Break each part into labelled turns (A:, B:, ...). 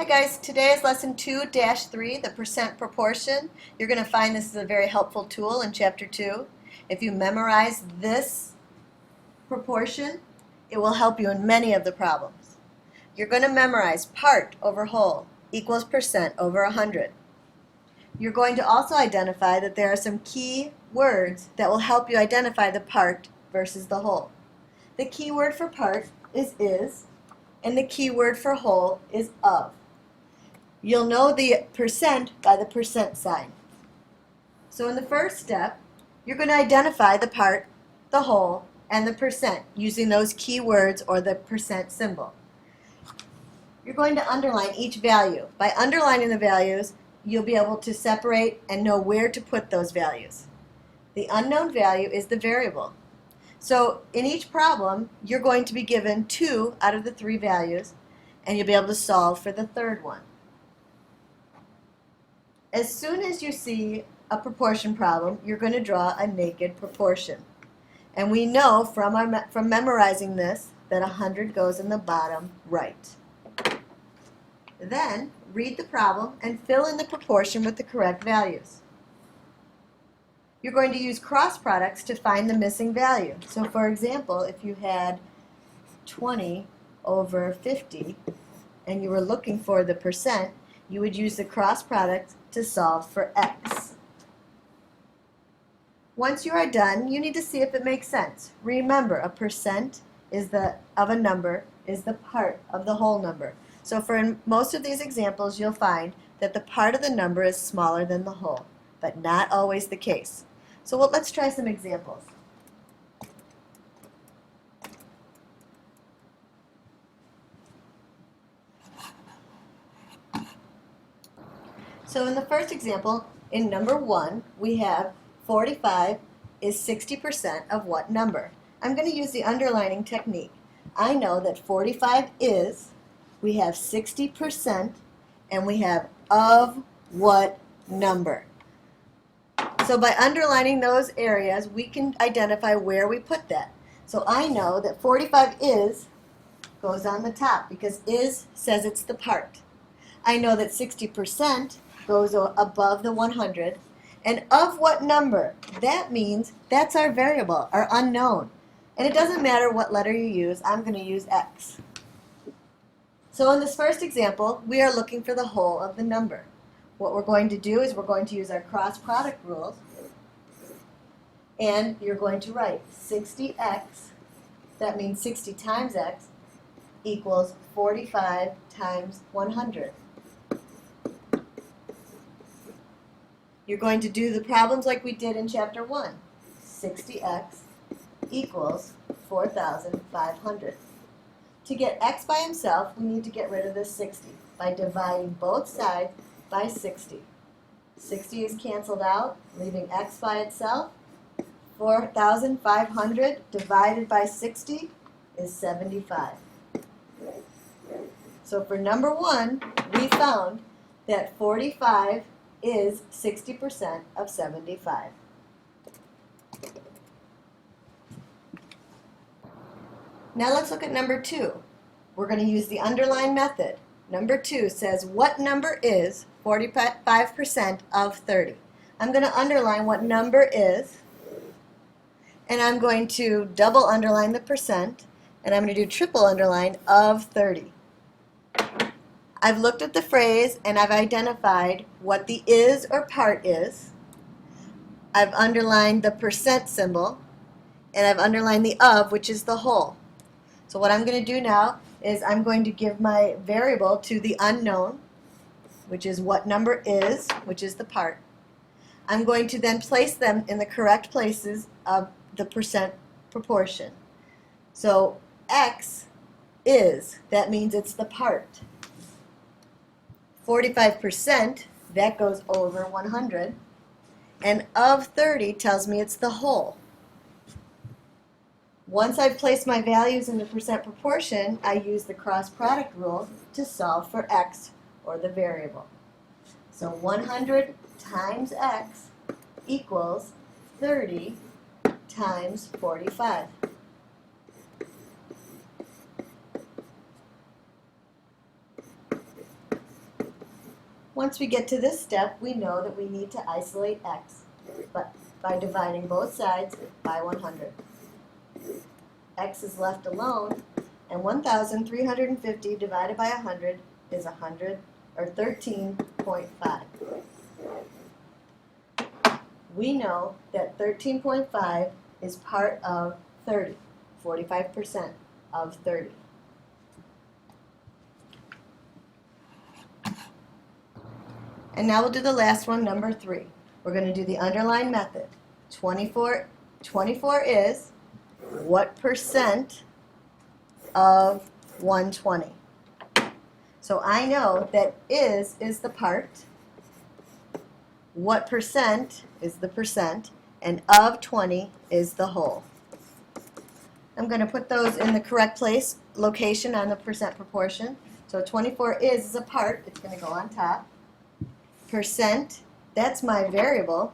A: Hi guys, today is lesson 2-3, the percent proportion. You're going to find this is a very helpful tool in chapter 2. If you memorize this proportion, it will help you in many of the problems. You're going to memorize part over whole equals percent over 100. You're going to also identify that there are some key words that will help you identify the part versus the whole. The key word for part is, and the key word for whole is of. You'll know the percent by the percent sign. So in the first step, you're going to identify the part, the whole, and the percent using those key words or the percent symbol. You're going to underline each value. By underlining the values, you'll be able to separate and know where to put those values. The unknown value is the variable. So in each problem, you're going to be given 2 out of the 3 values, and you'll be able to solve for the third one. As soon as you see a proportion problem, you're going to draw a naked proportion. And we know from memorizing this that 100 goes in the bottom right. Then, read the problem and fill in the proportion with the correct values. You're going to use cross products to find the missing value. So for example, if you had 20 over 50 and you were looking for the percent, you would use the cross product to solve for x. Once you are done, you need to see if it makes sense. Remember, a percent of a number is the part of the whole number. So for most of these examples, you'll find that the part of the number is smaller than the whole, but not always the case. So let's try some examples. So in the first example, in number 1, we have 45 is 60% of what number? I'm going to use the underlining technique. I know that 45 is, we have 60%, and we have of what number. So by underlining those areas, we can identify where we put that. So I know that 45 is goes on the top because is says it's the part. I know that 60% goes above the 100. And of what number? That means that's our variable, our unknown. And it doesn't matter what letter you use, I'm going to use x. So in this first example, we are looking for the whole of the number. What we're going to do is we're going to use our cross product rules. And you're going to write 60x, that means 60 times x, equals 45 times 100. You're going to do the problems like we did in chapter 1. 60x equals 4,500. To get x by himself, we need to get rid of this 60 by dividing both sides by 60. 60 is canceled out, leaving x by itself. 4,500 divided by 60 is 75. So for number 1, we found that 45 is 60% of 75. Now let's look at number 2. We're going to use the underline method. Number 2 says what number is 45% of 30. I'm going to underline what number is, and I'm going to double underline the percent, and I'm going to do triple underline of 30. I've looked at the phrase and I've identified what the is or part is. I've underlined the percent symbol, and I've underlined the of, which is the whole. So what I'm going to do now is I'm going to give my variable to the unknown, which is what number is, which is the part. I'm going to then place them in the correct places of the percent proportion. So x is, that means it's the part. 45%, that goes over 100. And of 30 tells me it's the whole. Once I've placed my values in the percent proportion, I use the cross product rule to solve for x, or the variable. So 100 times x equals 30 times 45. Once we get to this step, we know that we need to isolate x by dividing both sides by 100. X is left alone, and 1,350 divided by 100 is 13.5. We know that 13.5 is part of 30, 45% of 30. And now we'll do the last one, number 3. We're going to do the underline method. 24 is what percent of 120? So I know that is the part, what percent is the percent, and of 20 is the whole. I'm going to put those in the correct place, location on the percent proportion. So 24 is a part, it's going to go on top. Percent, that's my variable.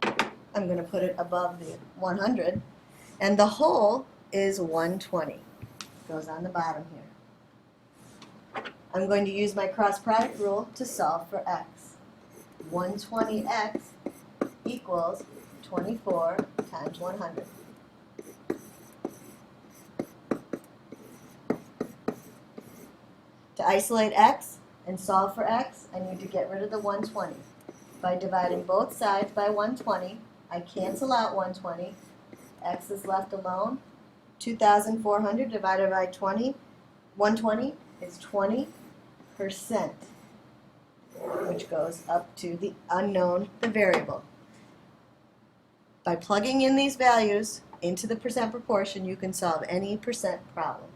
A: I'm going to put it above the 100. And the whole is 120. Goes on the bottom here. I'm going to use my cross product rule to solve for x. 120x equals 24 times 100. To isolate x and solve for x, I need to get rid of the 120. By dividing both sides by 120, I cancel out 120. X is left alone. 2,400 divided by 120 is 20%, which goes up to the unknown, the variable. By plugging in these values into the percent proportion, you can solve any percent problem.